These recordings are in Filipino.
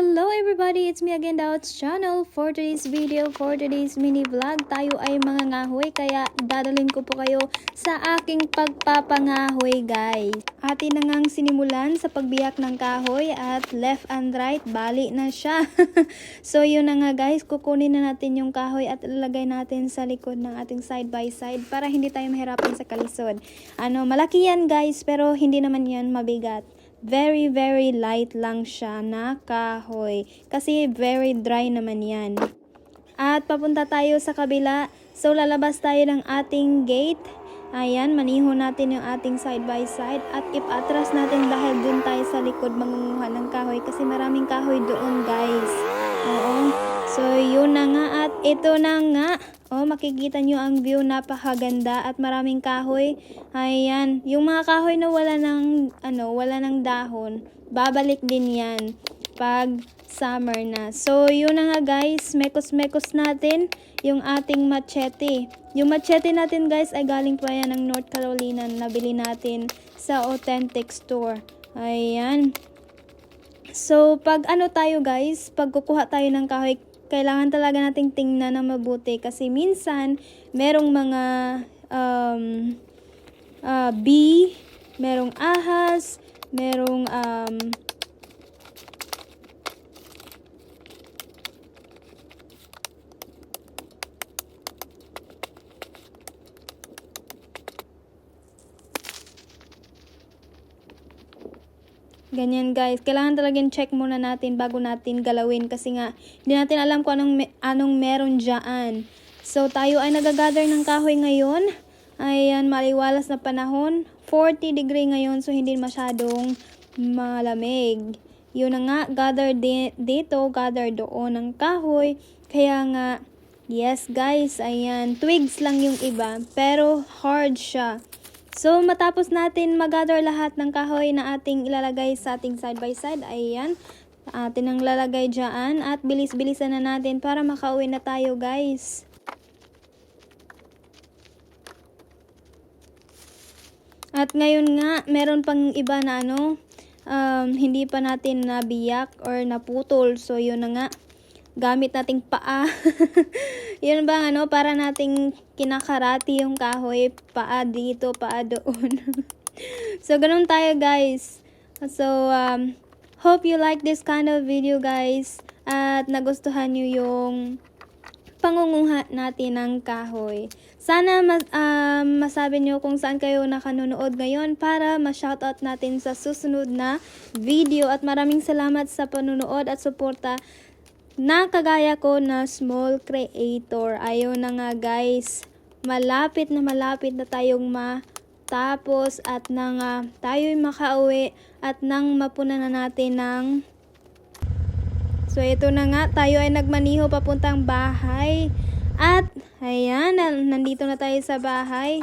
Hello everybody! It's me again, Daots Channel. For today's video, for today's mini vlog, tayo ay mangangahoy kaya dadalhin ko po kayo sa aking pagpapangahoy guys. Atin na ngang sinimulan sa pagbiyak ng kahoy at left and right, bali na siya. So yun na nga guys, kukunin na natin yung kahoy at ilalagay natin sa likod ng ating side by side para hindi tayo mahirapan sa kalisod. Malaki yan guys pero hindi naman yan mabigat. Very light lang siya na kahoy. Kasi very dry naman yan. At papunta tayo sa kabila. So lalabas tayo ng ating gate. Ayan, maniho natin yung ating side by side. At ipatras natin dahil dun tayo sa likod mangunguha ng kahoy. Kasi maraming kahoy doon guys. Oo. So yun na nga at ito na nga. Oh, makikita nyo ang view, napakaganda at maraming kahoy. Ayan, yung mga kahoy na wala ng dahon, babalik din yan pag summer na. So, yun na nga guys, mekos-mekos natin yung ating machete. Yung machete natin guys ay galing pa yan ng North Carolina, nabili natin sa authentic store. Ayan. So, pag tayo guys, pag kukuha tayo ng kahoy, kailangan talaga nating tingnan na mabuti kasi minsan merong mga bee, merong ahas, merong ganyan guys, kailangan talagang check muna natin bago natin galawin kasi nga hindi natin alam kung anong meron dyan. So tayo ay nagagather ng kahoy ngayon. Ayan, maliwalas na panahon. 40 degree ngayon so hindi masyadong malamig. Yun na nga, gather dito, gather doon ng kahoy. Kaya nga, yes guys, ayan, twigs lang yung iba pero hard siya. So, matapos natin mag-gather lahat ng kahoy na ating ilalagay sa ating side by side, ayan, atin ang lalagay dyan at bilis-bilisan na natin para makauwi na tayo guys. At ngayon nga, meron pang iba na hindi pa natin nabiyak or naputol. So, yun na nga, gamit nating paa. Yun ba para nating kinakarati yung kahoy, paa dito, paa doon. So ganun tayo guys. So hope you like this kind of video guys at nagustuhan nyo yung pangunguha natin ng kahoy. Sana masabi nyo kung saan kayo nakanonood ngayon para ma-shoutout natin sa susunod na video at maraming salamat sa panunood at suporta na kagaya ko na small creator. Ayun na nga guys, malapit na tayong matapos at na tayo'y makauwi at nang mapuna na natin ng so ito na nga, tayo ay nagmaniho papuntang bahay at ayan, nandito na tayo sa bahay.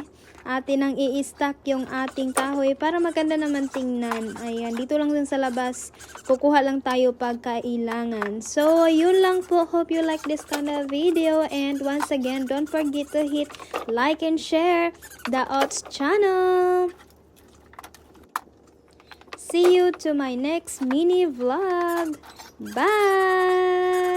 Atin ang i-stack yung ating kahoy para maganda naman tingnan. Ayan, dito lang din sa labas. Kukuha lang tayo pag kailangan. So, yun lang po. Hope you like this kind of video. And once again, don't forget to hit like and share the Daots Channel. See you to my next mini vlog. Bye!